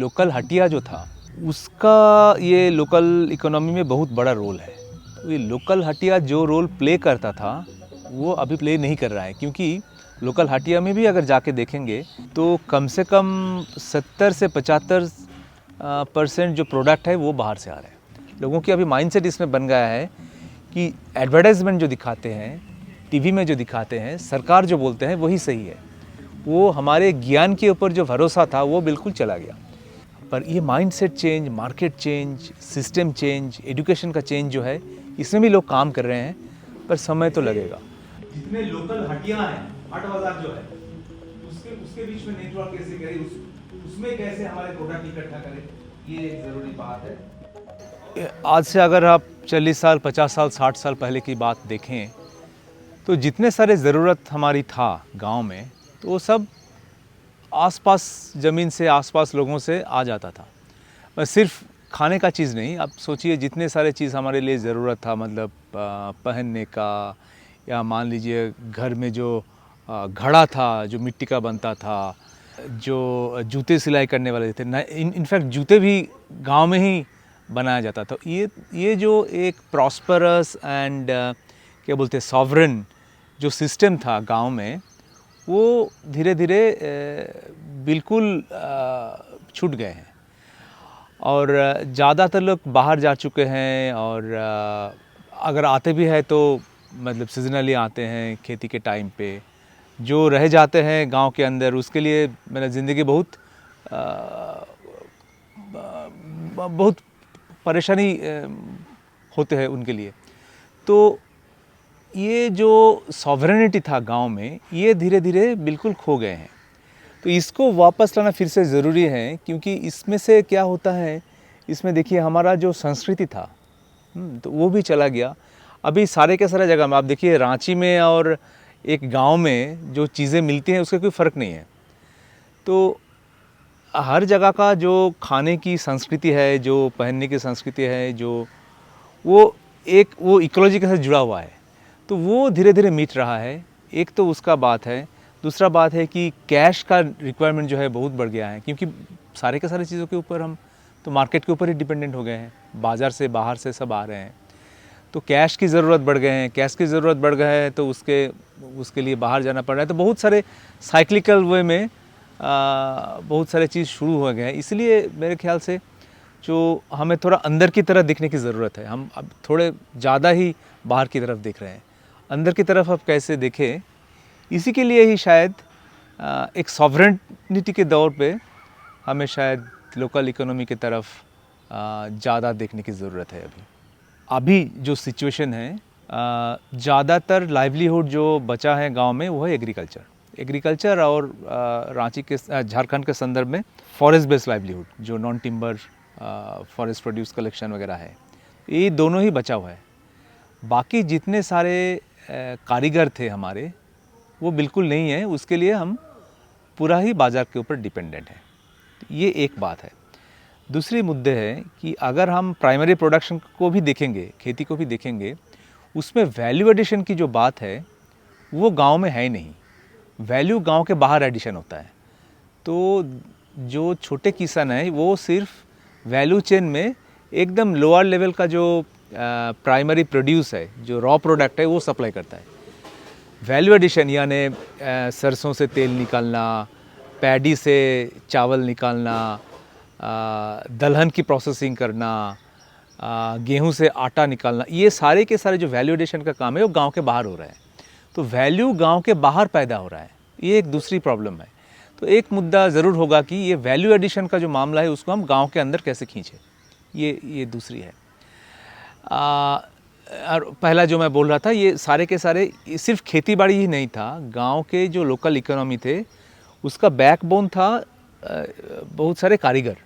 Local Hatia जो था उसका ये लोकल इकोनॉमी में बहुत बड़ा रोल है। तो ये लोकल हटिया जो रोल प्ले करता था वो अभी प्ले नहीं कर रहा है, क्योंकि लोकल हटिया में भी अगर जाके देखेंगे तो कम से कम 70 से 75% जो प्रोडक्ट है वो बाहर से आ रहे हैं। लोगों की अभी माइंडसेट इसमें बन गया है कि एडवर्टाइजमेंट जो दिखाते हैं, टीवी में जो दिखाते हैं, सरकार जो बोलते हैं वही सही है। वो हमारे ज्ञान के ऊपर जो भरोसा था वो बिल्कुल चला गया। पर ये mindset change, market change, system change, education का चेंज जो है, इसमें भी लोग काम कर रहे हैं, पर समय तो लगेगा। जितने लोकल हटियां हैं, हाट बाजार जो है, उसके बीच में नेटवर्क कैसे करें, उसमें कैसे हमारे प्रोडक्ट इकट्ठा करें, ये एक ज़रूरी बात है। आज से अगर आप 40 साल, 50 साल, 60 साल पहले की बात देखें तो जितने सारे ज़रूरत हमारी था गांव में, तो वो सब आसपास ज़मीन से, आसपास लोगों से आ जाता था। बस सिर्फ खाने का चीज़ नहीं, आप सोचिए जितने सारे चीज़ हमारे लिए ज़रूरत था, मतलब पहनने का, या मान लीजिए घर में जो घड़ा था जो मिट्टी का बनता था, जो जूते सिलाई करने वाले थे, इनफैक्ट जूते भी गांव में ही बनाया जाता था। ये जो एक प्रॉस्परस एंड क्या बोलते हैं सॉवरन जो सिस्टम था गांव में, वो धीरे धीरे बिल्कुल छूट गए हैं। और ज़्यादातर लोग बाहर जा चुके हैं, और अगर आते भी हैं तो मतलब सीजनली आते हैं खेती के टाइम पे। जो रह जाते हैं गांव के अंदर, उसके लिए मेरा ज़िंदगी बहुत परेशानी होते हैं उनके लिए। तो ये जो सॉवरेनिटी था गांव में, ये धीरे धीरे बिल्कुल खो गए हैं। तो इसको वापस लाना फिर से ज़रूरी है, क्योंकि इसमें से क्या होता है, इसमें देखिए हमारा जो संस्कृति था तो वो भी चला गया। अभी सारे के सारे जगह में आप देखिए, रांची में और एक गांव में जो चीज़ें मिलती हैं उसका कोई फ़र्क नहीं है। तो हर जगह का जो खाने की संस्कृति है, जो पहनने की संस्कृति है, जो वो इकोलॉजी के साथ जुड़ा हुआ है, तो वो धीरे धीरे मिट रहा है। एक तो उसका बात है। दूसरा बात है कि कैश का रिक्वायरमेंट जो है बहुत बढ़ गया है, क्योंकि सारे के सारे चीज़ों के ऊपर हम तो मार्केट के ऊपर ही डिपेंडेंट हो गए हैं। बाज़ार से, बाहर से सब आ रहे हैं, तो कैश की ज़रूरत बढ़ गए हैं। कैश की ज़रूरत बढ़ गए है तो उसके लिए बाहर जाना पड़ रहा है। तो बहुत सारे साइक्लिकल वे में बहुत सारे चीज़ शुरू हो गए हैं। इसलिए मेरे ख्याल से जो हमें थोड़ा अंदर की तरफ देखने की ज़रूरत है। हम अब थोड़े ज़्यादा ही बाहर की तरफ देख रहे हैं। अंदर की तरफ अब कैसे देखें, इसी के लिए ही शायद एक सॉवरेनिटी के दौर पे हमें शायद लोकल इकोनॉमी की तरफ ज़्यादा देखने की ज़रूरत है। अभी जो सिचुएशन है, ज़्यादातर लाइवलीहुड जो बचा है गांव में वो है एग्रीकल्चर और रांची के, झारखंड के संदर्भ में फॉरेस्ट बेस्ड लाइवलीहुड, जो non timber forest produce collection वगैरह है, ये दोनों ही बचा हुआ है। बाकी जितने सारे कारीगर थे हमारे, वो बिल्कुल नहीं है। उसके लिए हम पूरा ही बाज़ार के ऊपर डिपेंडेंट हैं। ये एक बात है। दूसरी मुद्दे है कि अगर हम प्राइमरी प्रोडक्शन को भी देखेंगे, खेती को भी देखेंगे, उसमें वैल्यू एडिशन की जो बात है वो गांव में है ही नहीं। वैल्यू गांव के बाहर एडिशन होता है। तो जो छोटे किसान हैं वो सिर्फ वैल्यू चेन में एकदम लोअर लेवल का जो प्राइमरी प्रोड्यूस है, जो रॉ प्रोडक्ट है, वो सप्लाई करता है। वैल्यू एडिशन यानी सरसों से तेल निकालना, पैडी से चावल निकालना, दलहन की प्रोसेसिंग करना, गेहूं से आटा निकालना, ये सारे के सारे जो वैल्यू एडिशन का काम है वो गांव के बाहर हो रहा है। तो वैल्यू गांव के बाहर पैदा हो रहा है। ये एक दूसरी प्रॉब्लम है। तो एक मुद्दा ज़रूर होगा कि ये वैल्यू एडिशन का जो मामला है उसको हम गांव के अंदर कैसे खींचें, ये दूसरी है। और पहला जो मैं बोल रहा था, ये सारे के सारे सिर्फ खेती बाड़ी ही नहीं था। गांव के जो लोकल इकोनॉमी थे उसका बैकबोन था बहुत सारे कारीगर।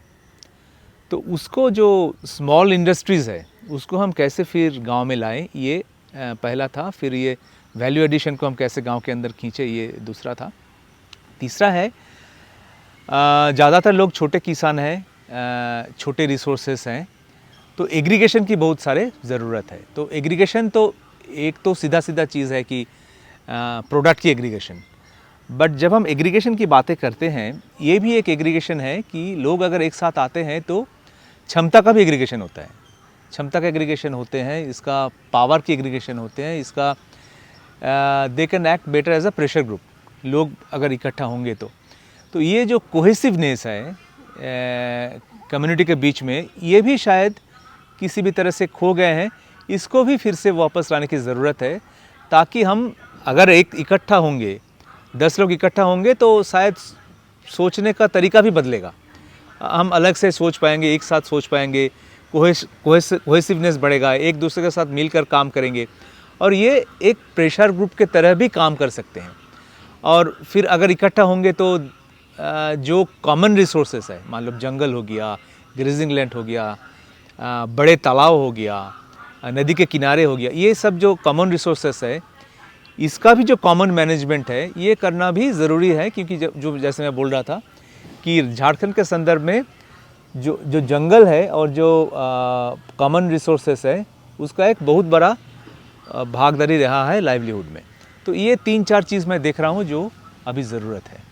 तो उसको जो स्मॉल इंडस्ट्रीज़ है उसको हम कैसे फिर गांव में लाएं, ये पहला था। फिर ये वैल्यू एडिशन को हम कैसे गांव के अंदर खींचे, ये दूसरा था। तीसरा है, ज़्यादातर लोग छोटे किसान हैं, छोटे रिसोर्सेस हैं, तो एग्रीगेशन की बहुत सारे ज़रूरत है। तो एग्रीगेशन तो एक तो सीधा चीज़ है कि प्रोडक्ट की एग्रीगेशन। बट जब हम एग्रीगेशन की बातें करते हैं, ये भी एक एग्रीगेशन है कि लोग अगर एक साथ आते हैं तो क्षमता का भी एग्रीगेशन होता है, क्षमता का एग्रीगेशन होते हैं, इसका पावर की एग्रीगेशन होते हैं, इसका they can act better as a pressure group, लोग अगर इकट्ठा होंगे तो ये जो कोहेसिवनेस है कम्युनिटी के बीच में, ये भी शायद किसी भी तरह से खो गए हैं, इसको भी फिर से वापस लाने की ज़रूरत है, ताकि हम अगर एक इकट्ठा होंगे, 10 लोग इकट्ठा होंगे तो शायद सोचने का तरीका भी बदलेगा, हम अलग से सोच पाएंगे, एक साथ सोच पाएंगे, कोहेसिवनेस बढ़ेगा, एक दूसरे के साथ मिलकर काम करेंगे और ये एक प्रेशर ग्रुप के तरह भी काम कर सकते हैं। और फिर अगर इकट्ठा होंगे तो जो कॉमन रिसोर्सेस है, मान लो जंगल हो गया, ग्रेजिंग लैंड हो गया, बड़े तालाब हो गया, नदी के किनारे हो गया, ये सब जो कॉमन रिसोर्सेस है, इसका भी जो कॉमन मैनेजमेंट है ये करना भी ज़रूरी है, क्योंकि जो जैसे मैं बोल रहा था कि झारखंड के संदर्भ में जो जंगल है और जो कॉमन रिसोर्सेस है, उसका एक बहुत बड़ा भागीदारी रहा है लाइवलीहुड में। तो ये 3-4 चीज़ मैं देख रहा हूँ जो अभी ज़रूरत है।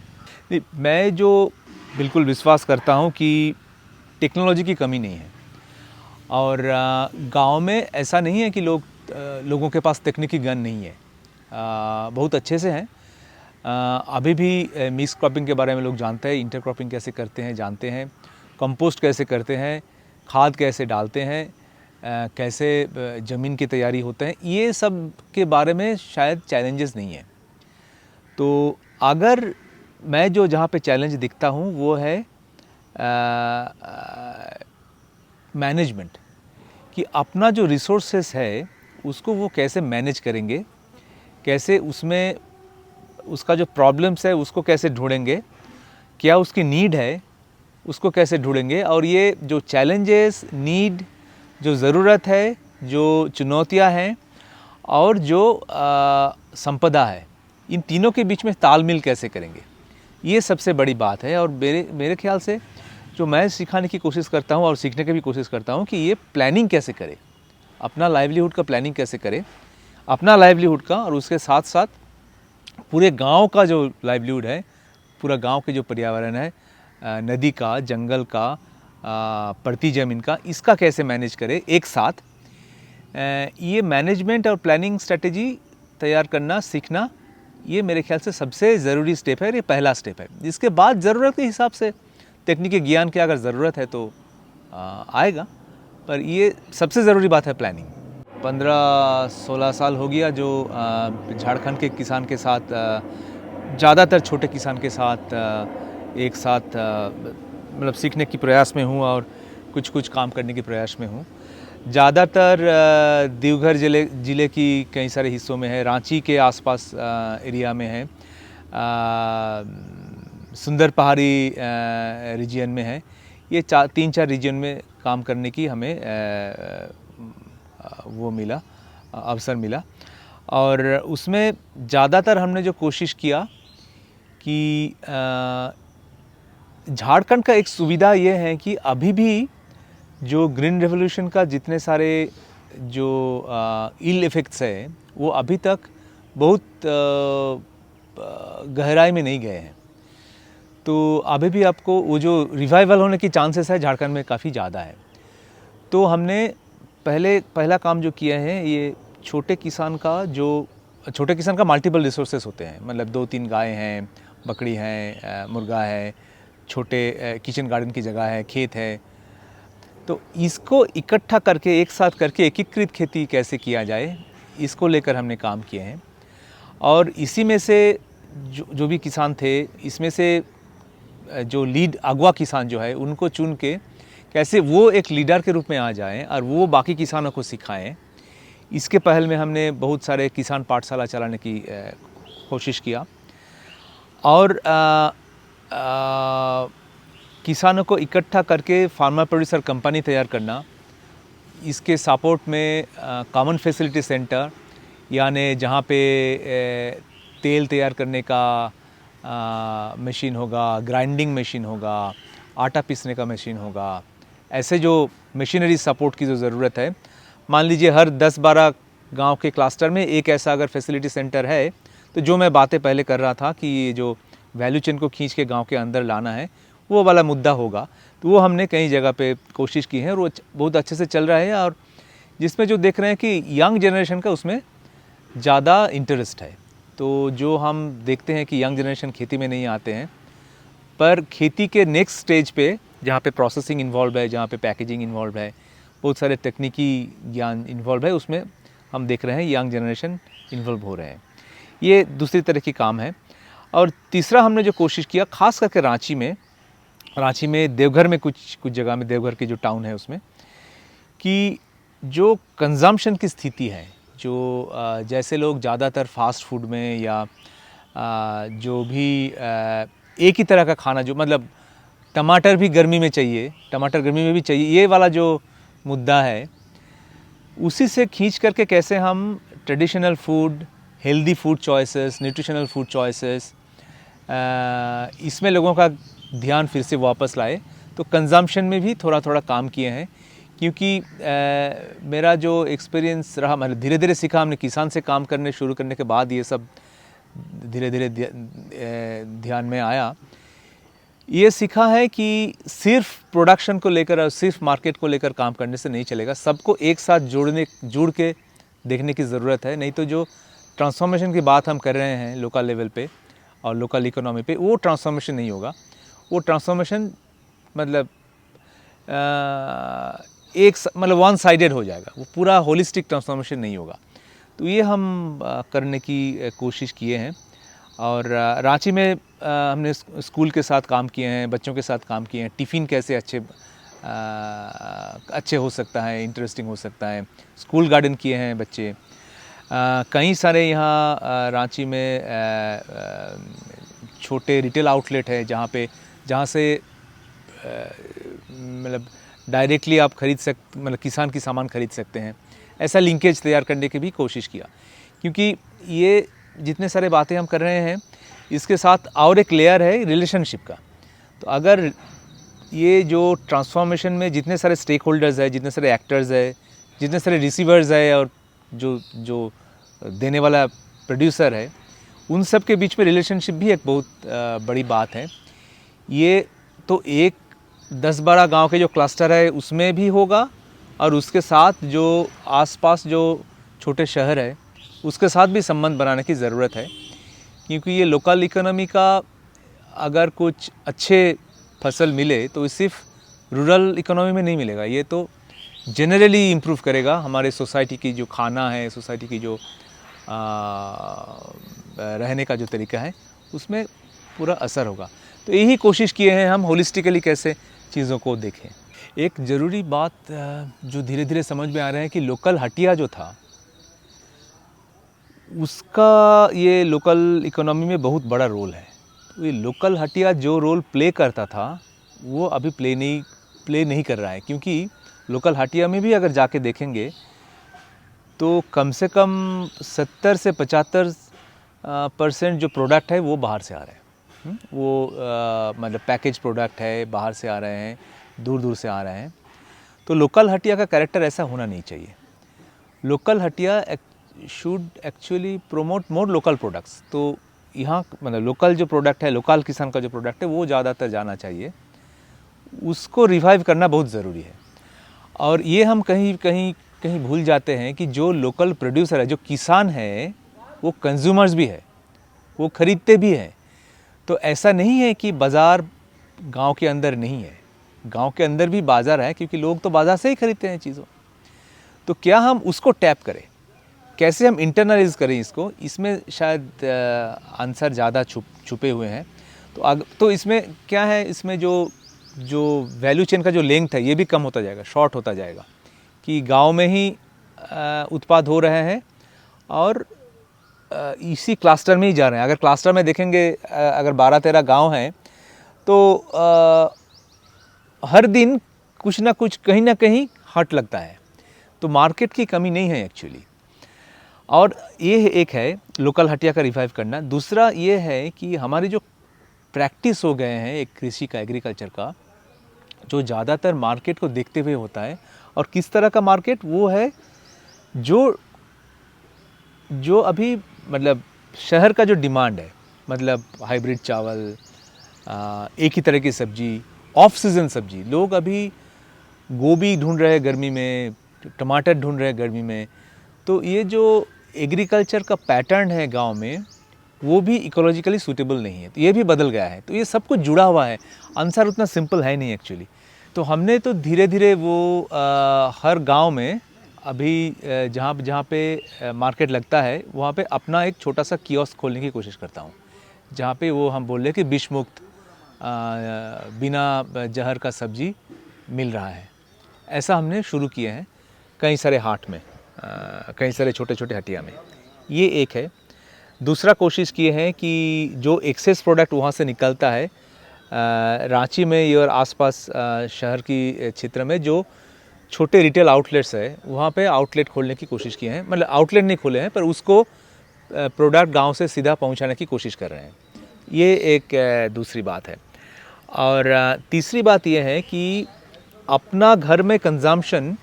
नहीं, मैं जो बिल्कुल विश्वास करता हूँ कि टेक्नोलॉजी की कमी नहीं है, और गांव में ऐसा नहीं है कि लोगों के पास तकनीकी ज्ञान नहीं है, बहुत अच्छे से हैं। अभी भी मिक्स क्रॉपिंग के बारे में लोग जानते हैं, इंटर क्रॉपिंग कैसे करते हैं जानते हैं, कंपोस्ट कैसे करते हैं, खाद कैसे डालते हैं, कैसे ज़मीन की तैयारी होते हैं, ये सब के बारे में शायद चैलेंजेस नहीं है। तो अगर मैं जहाँ पे चैलेंज दिखता हूँ वो है मैनेजमेंट, कि अपना जो रिसोर्सेस है उसको वो कैसे मैनेज करेंगे, कैसे उसमें उसका जो प्रॉब्लम्स है उसको कैसे ढूंढेंगे, क्या उसकी नीड है उसको कैसे ढूंढेंगे, और ये जो चैलेंजेस, नीड, जो ज़रूरत है, जो चुनौतियां हैं और जो संपदा है, इन तीनों के बीच में तालमेल कैसे करेंगे, ये सबसे बड़ी बात है। और मेरे ख्याल से जो मैं सिखाने की कोशिश करता हूँ और सीखने की भी कोशिश करता हूँ कि ये प्लानिंग कैसे करे, अपना लाइवलीहुड का प्लानिंग कैसे करे, अपना लाइवलीहुड का, और उसके साथ साथ पूरे गांव का जो लाइवलीहुड है, पूरा गांव के जो पर्यावरण है, नदी का, जंगल का, पड़ती ज़मीन का, इसका कैसे मैनेज करे एक साथ। ये मैनेजमेंट और प्लानिंग स्ट्रेटेजी तैयार करना, सीखना, ये मेरे ख्याल से सबसे ज़रूरी स्टेप है, ये पहला स्टेप है। इसके बाद ज़रूरत के हिसाब से तकनीकी ज्ञान की अगर ज़रूरत है तो आएगा, पर ये सबसे ज़रूरी बात है प्लानिंग। 15-16 साल हो गया जो झारखंड के किसान के साथ, ज़्यादातर छोटे किसान के साथ एक साथ मतलब सीखने की प्रयास में हूँ और कुछ काम करने के प्रयास में हूँ। ज़्यादातर देवघर ज़िले की कई सारे हिस्सों में है, रांची के आसपास एरिया में है, सुंदर पहाड़ी रीजन में है। ये 3-4 रीजन में काम करने की हमें वो मिला, अवसर मिला, और उसमें ज़्यादातर हमने जो कोशिश किया कि झारखंड का एक सुविधा ये है कि अभी भी जो ग्रीन रेवोल्यूशन का जितने सारे जो इल इफ़ेक्ट्स है वो अभी तक बहुत गहराई में नहीं गए हैं। तो अभी भी आपको वो जो रिवाइवल होने की चांसेस है झारखंड में काफ़ी ज़्यादा है। तो हमने पहला काम जो किया है, ये छोटे किसान का मल्टीपल रिसोर्सेस होते हैं, मतलब 2-3 गाय हैं, बकरी हैं, मुर्गा है, छोटे किचन गार्डन की जगह है, खेत है, तो इसको इकट्ठा करके, एक साथ करके एकीकृत खेती कैसे किया जाए, इसको लेकर हमने काम किए हैं। और इसी में से जो भी किसान थे, इसमें से जो लीड अगवा किसान जो है उनको चुन के कैसे वो एक लीडर के रूप में आ जाएं और वो बाकी किसानों को सिखाएं, इसके पहल में हमने बहुत सारे किसान पाठशाला चलाने की कोशिश किया। और किसानों को इकट्ठा करके फार्मर प्रोड्यूसर कंपनी तैयार करना, इसके सपोर्ट में कॉमन फैसिलिटी सेंटर, यानी जहाँ पे तेल तैयार करने का मशीन होगा, ग्राइंडिंग मशीन होगा, आटा पीसने का मशीन होगा, ऐसे जो मशीनरी सपोर्ट की जो ज़रूरत है, मान लीजिए हर 10-12 गांव के क्लस्टर में एक ऐसा अगर फैसिलिटी सेंटर है तो जो मैं बातें पहले कर रहा था कि ये जो वैल्यू चेन को खींच के गांव के अंदर लाना है, वो वाला मुद्दा होगा। तो वो हमने कई जगह पे कोशिश की है और वो बहुत अच्छे से चल रहा है, और जिसमें जो देख रहे हैं कि यंग जनरेशन का उसमें ज़्यादा इंटरेस्ट है। तो जो हम देखते हैं कि यंग जनरेशन खेती में नहीं आते हैं, पर खेती के नेक्स्ट स्टेज पे जहाँ पे प्रोसेसिंग इन्वॉल्व है, जहाँ पे पैकेजिंग इन्वॉल्व है, बहुत सारे तकनीकी ज्ञान इन्वॉल्व है, उसमें हम देख रहे हैं यंग जनरेशन इन्वॉल्व हो रहे हैं। ये दूसरी तरह की काम है। और तीसरा हमने जो कोशिश किया, ख़ास करके रांची में देवघर में कुछ जगह में, देवघर की जो टाउन है उसमें, कि जो कंजम्पशन की स्थिति है, जो जैसे लोग ज़्यादातर फास्ट फूड में या जो भी एक ही तरह का खाना, जो मतलब टमाटर भी गर्मी में चाहिए, टमाटर गर्मी में भी चाहिए, ये वाला जो मुद्दा है, उसी से खींच करके कैसे हम traditional food, healthy food choices, nutritional food choices, इसमें लोगों का ध्यान फिर से वापस लाए। तो कंजम्पशन में भी थोड़ा थोड़ा काम किए हैं, क्योंकि मेरा जो एक्सपीरियंस रहा, मतलब धीरे धीरे सीखा हमने, किसान से काम करने शुरू करने के बाद ये सब धीरे धीरे ध्यान में आया। ये सीखा है कि सिर्फ प्रोडक्शन को लेकर और सिर्फ मार्केट को लेकर काम करने से नहीं चलेगा, सबको एक साथ जुड़ के देखने की ज़रूरत है। नहीं तो जो ट्रांसफॉर्मेशन की बात हम कर रहे हैं लोकल लेवल पे और लोकल इकोनॉमी पे, वो ट्रांसफॉर्मेशन नहीं होगा। वो ट्रांसफॉर्मेशन मतलब मतलब वन साइडेड हो जाएगा, वो पूरा होलिस्टिक ट्रांसफॉर्मेशन नहीं होगा। तो ये हम करने की कोशिश किए हैं। और रांची में हमने स्कूल के साथ काम किए हैं, बच्चों के साथ काम किए हैं, टिफ़िन कैसे अच्छे हो सकता है, इंटरेस्टिंग हो सकता है, स्कूल गार्डन किए हैं बच्चे। कई सारे यहाँ रांची में छोटे रिटेल आउटलेट है, जहाँ से मतलब डायरेक्टली आप मतलब किसान की सामान खरीद सकते हैं। ऐसा लिंकेज तैयार करने की भी कोशिश किया, क्योंकि ये जितने सारे बातें हम कर रहे हैं, इसके साथ और एक लेयर है रिलेशनशिप का। तो अगर ये जो ट्रांसफॉर्मेशन में जितने सारे स्टेक होल्डर्स है, जितने सारे एक्टर्स है, जितने सारे रिसीवर्स है, और जो देने वाला प्रोड्यूसर है, उन सब के बीच में रिलेशनशिप भी एक बहुत बड़ी बात है। ये तो एक 10-12 गांव के जो क्लस्टर है उसमें भी होगा, और उसके साथ जो आसपास जो छोटे शहर है उसके साथ भी संबंध बनाने की ज़रूरत है, क्योंकि ये लोकल इकोनॉमी का अगर कुछ अच्छे फसल मिले तो सिर्फ रूरल इकोनॉमी में नहीं मिलेगा, ये तो जनरली इम्प्रूव करेगा हमारे सोसाइटी की जो खाना है, सोसाइटी की जो रहने का जो तरीका है, उसमें पूरा असर होगा। तो यही कोशिश किए हैं हम, होलिस्टिकली कैसे चीज़ों को देखें। एक ज़रूरी बात जो धीरे धीरे समझ में आ रहा है कि लोकल हटिया जो था, उसका ये लोकल इकोनॉमी में बहुत बड़ा रोल है। तो ये लोकल हटिया जो रोल प्ले करता था, वो अभी प्ले नहीं कर रहा है, क्योंकि लोकल हटिया में भी अगर जाके देखेंगे तो कम से कम 70 से 75% जो प्रोडक्ट है वो बाहर से आ रहे हैं। वो मतलब पैकेज प्रोडक्ट है, बाहर से आ रहे हैं, दूर दूर से आ रहे हैं। तो लोकल हटिया का कैरेक्टर ऐसा होना नहीं चाहिए। Local Hatia should actually promote more local products. तो यहाँ मतलब लोकल जो प्रोडक्ट है, लोकल किसान का जो प्रोडक्ट है, वो ज़्यादातर जाना चाहिए, उसको रिवाइव करना बहुत ज़रूरी है। और ये हम कहीं भूल जाते हैं कि जो लोकल प्रोड्यूसर है, जो किसान है, वो कंज्यूमर्स भी है, वो खरीदते भी हैं। तो ऐसा नहीं है कि बाज़ार गांव के अंदर नहीं है, गांव के अंदर भी बाज़ार है, क्योंकि लोग तो बाज़ार से ही खरीदते हैं चीज़ों। तो क्या हम उसको टैप करें, कैसे हम इंटरनलाइज करें इसको, इसमें शायद आंसर ज़्यादा छुपे हुए हैं। तो इसमें क्या है, इसमें जो वैल्यू चेन का जो लेंथ है, ये भी कम होता जाएगा, शॉर्ट होता जाएगा, कि गांव में ही उत्पाद हो रहे हैं और इसी क्लस्टर में ही जा रहे हैं। अगर क्लस्टर में देखेंगे, अगर 12-13 गांव हैं, तो हर दिन कुछ ना कुछ कहीं ना कहीं हट लगता है। तो मार्केट की कमी नहीं है एक्चुअली। और ये एक है लोकल हटिया का रिवाइव करना। दूसरा ये है कि हमारी जो प्रैक्टिस हो गए हैं एक कृषि का, एग्रीकल्चर का, जो ज़्यादातर मार्केट को देखते हुए होता है। और किस तरह का मार्केट वो है, जो अभी मतलब शहर का जो डिमांड है, मतलब हाइब्रिड चावल, एक ही तरह की सब्जी, ऑफ सीज़न सब्जी, लोग अभी गोभी ढूंढ रहे हैं गर्मी में, टमाटर ढूंढ रहे हैं गर्मी में। तो ये जो एग्रीकल्चर का पैटर्न है गांव में, वो भी इकोलॉजिकली सूटेबल नहीं है, तो ये भी बदल गया है। तो ये सब कुछ जुड़ा हुआ है, आंसर उतना सिंपल है नहीं एक्चुअली। तो हमने तो धीरे धीरे वो हर गांव में अभी जहाँ जहाँ पे मार्केट लगता है वहाँ पे अपना एक छोटा सा कियोस्क खोलने की कोशिश करता हूँ, जहाँ पे वो हम बोल रहे हैं कि विष मुक्त बिना जहर का सब्जी मिल रहा है। ऐसा हमने शुरू किए हैं कई सारे हाट में, कई सारे छोटे छोटे हटिया में। ये एक है। दूसरा कोशिश किए हैं कि जो एक्सेस प्रोडक्ट वहाँ से निकलता है रांची में और आसपास शहर की क्षेत्र में जो छोटे रिटेल आउटलेट्स है, वहाँ पे आउटलेट खोलने की कोशिश किए हैं। मतलब आउटलेट नहीं खोले हैं, पर उसको प्रोडक्ट गांव से सीधा पहुँचाने की कोशिश कर रहे हैं। ये एक दूसरी बात है। और तीसरी बात ये है कि अपना घर में कंजम्पशन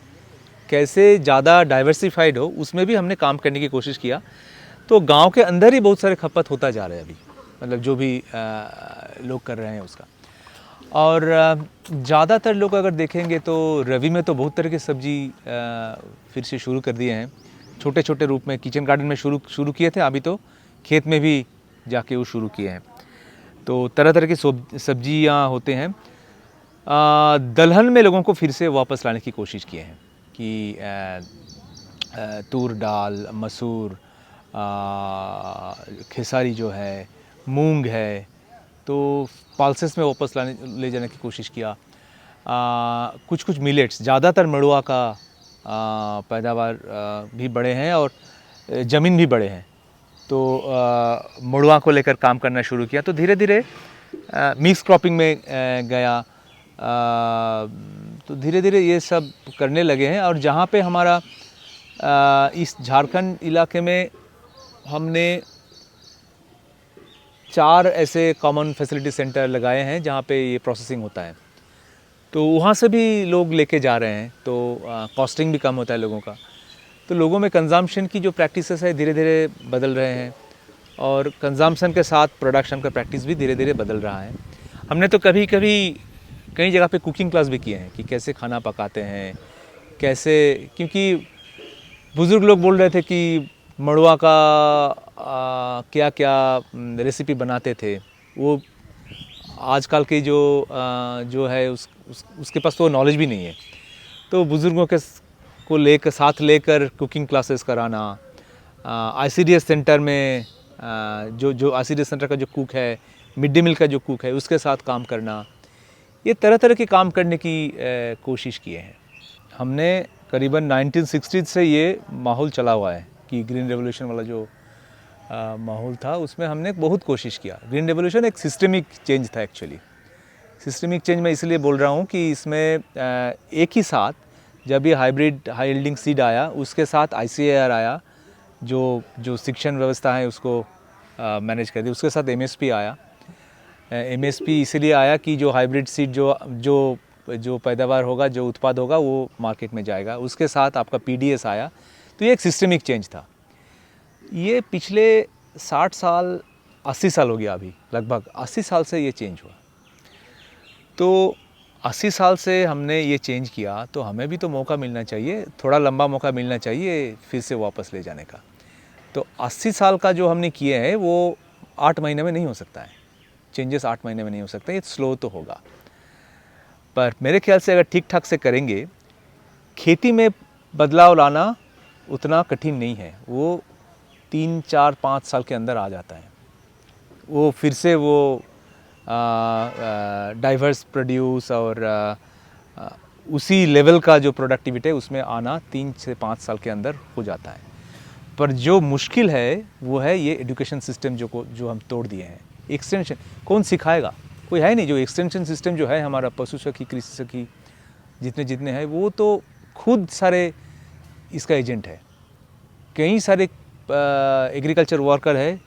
कैसे ज़्यादा डाइवर्सिफाइड हो, उसमें भी हमने काम करने की कोशिश किया। तो गांव के अंदर ही बहुत सारे खपत होता जा रहा है अभी, मतलब जो भी लोग कर रहे हैं उसका। और ज़्यादातर लोग अगर देखेंगे तो रवि में तो बहुत तरह की सब्जी फिर से शुरू कर दिए हैं, छोटे छोटे रूप में किचन गार्डन में शुरू किए थे, अभी तो खेत में भी जाके वो शुरू किए हैं। तो तरह तरह की सब्जियाँ होते हैं। दलहन में लोगों को फिर से वापस लाने की कोशिश किए हैं कि तूर दाल, मसूर, खेसारी जो है, मूंग है, तो पल्सेस में वापस ले जाने की कोशिश किया। कुछ कुछ मिलेट्स, ज़्यादातर मड़ुआ का पैदावार भी बड़े हैं और ज़मीन भी बड़े हैं, तो मड़ुआ को लेकर काम करना शुरू किया। तो धीरे धीरे मिक्स क्रॉपिंग में गया। तो धीरे धीरे ये सब करने लगे हैं। और जहाँ पे हमारा इस झारखंड इलाके में हमने 4 ऐसे कॉमन फैसिलिटी सेंटर लगाए हैं जहाँ पे ये प्रोसेसिंग होता है, तो वहाँ से भी लोग लेके जा रहे हैं। तो कॉस्टिंग भी कम होता है लोगों का। तो लोगों में कंजम्पशन की जो प्रैक्टिसेस है धीरे धीरे बदल रहे हैं, और कंजम्पशन के साथ प्रोडक्शन का प्रैक्टिस भी धीरे धीरे बदल रहा है। हमने तो कभी कभी कई जगह पे कुकिंग क्लास भी किए हैं कि कैसे खाना पकाते हैं, कैसे, क्योंकि बुज़ुर्ग लोग बोल रहे थे कि मड़ुआ का क्या क्या रेसिपी बनाते थे, वो आजकल की जो है उसके पास तो नॉलेज भी नहीं है। तो बुज़ुर्गों को साथ लेकर कुकिंग क्लासेस कराना, ICDS सेंटर में जो ICDS सेंटर का जो कुक है, मिड डे मील का जो कुक है, उसके साथ काम करना, ये तरह तरह के काम करने की कोशिश किए हैं। हमने करीबन 1960 से ये माहौल चला हुआ है कि ग्रीन रेवोल्यूशन वाला जो माहौल था उसमें हमने बहुत कोशिश किया। ग्रीन रेवोल्यूशन एक सिस्टमिक चेंज था एक्चुअली। सिस्टमिक चेंज मैं इसलिए बोल रहा हूँ कि इसमें एक ही साथ जब ये हाइब्रिड हाई यील्डिंग सीड आया, उसके साथ ICAR आया जो शिक्षण व्यवस्था है उसको मैनेज कर दी, उसके साथ MSP आया। MSP इसलिए आया कि जो हाइब्रिड सीड जो पैदावार होगा, जो उत्पाद होगा, वो मार्केट में जाएगा। उसके साथ आपका PDS आया। तो ये एक सिस्टमिक चेंज था। ये पिछले 60 साल 80 साल हो गया, अभी लगभग 80 साल से ये चेंज हुआ। तो 80 साल से हमने ये चेंज किया, तो हमें भी तो मौका मिलना चाहिए, थोड़ा लंबा मौका मिलना चाहिए फिर से वापस ले जाने का। तो 80 साल का जो हमने किए हैं वो 8 महीने में नहीं हो सकता है, चेंजेस 8 महीने में नहीं हो सकता, ये स्लो तो होगा। पर मेरे ख्याल से अगर ठीक ठाक से करेंगे, खेती में बदलाव लाना उतना कठिन नहीं है। वो 3, 4, 5 साल के अंदर आ जाता है। वो फिर से वो डाइवर्स प्रोड्यूस और उसी लेवल का जो प्रोडक्टिविटी है उसमें आना 3 से 5 साल के अंदर हो जाता है। पर जो मुश्किल है वो है ये एजुकेशन सिस्टम जो हम तोड़ दिए हैं। एक्सटेंशन कौन सिखाएगा? कोई है नहीं। जो एक्सटेंशन सिस्टम जो है हमारा, पशु सखी, कृषि सखी, जितने हैं, वो तो खुद सारे इसका एजेंट है। कई सारे एग्रीकल्चर वर्कर है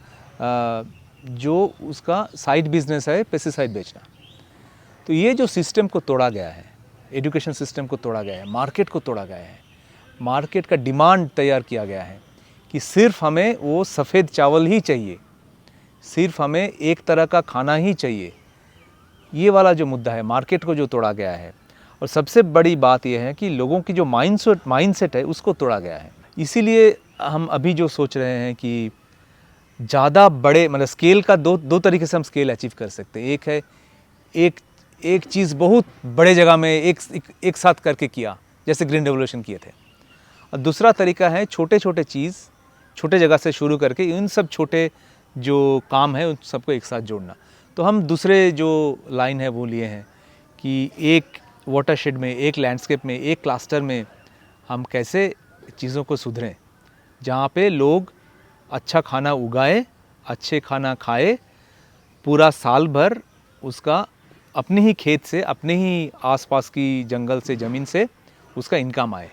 जो उसका साइड बिजनेस है पेस्टिसाइड बेचना। तो ये जो सिस्टम को तोड़ा गया है, एजुकेशन सिस्टम को तोड़ा गया है, मार्केट को तोड़ा गया है, मार्केट का डिमांड तैयार किया गया है कि सिर्फ हमें वो सफ़ेद चावल ही चाहिए, सिर्फ हमें एक तरह का खाना ही चाहिए। ये वाला जो मुद्दा है, मार्केट को जो तोड़ा गया है, और सबसे बड़ी बात यह है कि लोगों की जो माइंडसेट है उसको तोड़ा गया है। इसीलिए हम अभी जो सोच रहे हैं कि ज़्यादा बड़े मतलब स्केल का दो तरीके से हम स्केल अचीव कर सकते हैं। एक है एक चीज़ बहुत बड़े जगह में एक साथ करके किया, जैसे ग्रीन रेवोल्यूशन किए थे। और दूसरा तरीका है छोटे छोटे चीज़ छोटे जगह से शुरू करके इन सब छोटे जो काम है उन सबको एक साथ जोड़ना। तो हम दूसरे जो लाइन है वो लिए हैं कि एक वाटरशेड में, एक लैंडस्केप में, एक क्लस्टर में हम कैसे चीज़ों को सुधरें, जहाँ पे लोग अच्छा खाना उगाए, अच्छे खाना खाए, पूरा साल भर उसका अपने ही खेत से, अपने ही आसपास की जंगल से, ज़मीन से उसका इनकम आए।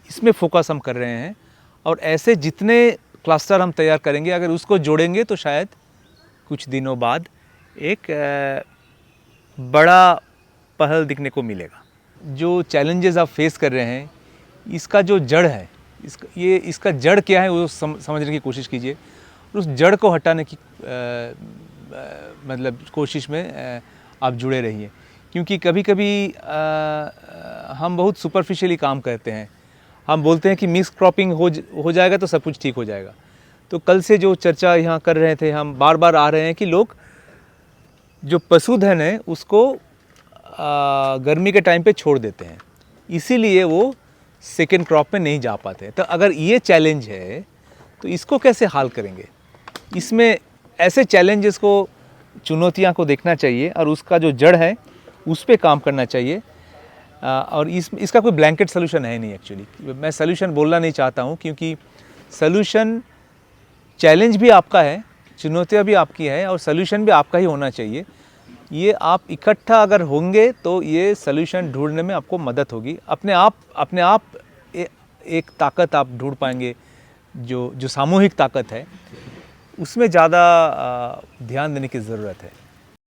इसमें फोकस हम कर रहे हैं। और ऐसे जितने क्लस्टर हम तैयार करेंगे, अगर उसको जोड़ेंगे तो शायद कुछ दिनों बाद एक बड़ा पहल दिखने को मिलेगा। जो चैलेंजेस आप फेस कर रहे हैं, इसका जो जड़ है, इसका जड़ क्या है वो समझने की कोशिश कीजिए। उस जड़ को हटाने की मतलब कोशिश में आप जुड़े रहिए। क्योंकि कभी कभी हम बहुत सुपरफिशियली काम करते हैं। हम बोलते हैं कि मिक्स क्रॉपिंग हो जाएगा तो सब कुछ ठीक हो जाएगा। तो कल से जो चर्चा यहाँ कर रहे थे, हम बार बार आ रहे हैं कि लोग जो पशुधन है उसको गर्मी के टाइम पे छोड़ देते हैं, इसीलिए वो सेकेंड क्रॉप में नहीं जा पाते। तो अगर ये चैलेंज है तो इसको कैसे हल करेंगे? इसमें ऐसे चैलेंजेस को, चुनौतियाँ को देखना चाहिए और उसका जो जड़ है उस पर काम करना चाहिए। और इसका कोई ब्लैंकेट सोल्यूशन है नहीं। एक्चुअली मैं सोल्यूशन बोलना नहीं चाहता हूँ, क्योंकि सोल्यूशन, चैलेंज भी आपका है, चुनौतियाँ भी आपकी है और सोल्यूशन भी आपका ही होना चाहिए। ये आप इकट्ठा अगर होंगे तो ये सोल्यूशन ढूंढने में आपको मदद होगी। अपने आप एक ताकत आप ढूंढ पाएंगे, जो सामूहिक ताकत है, उसमें ज़्यादा ध्यान देने की ज़रूरत है।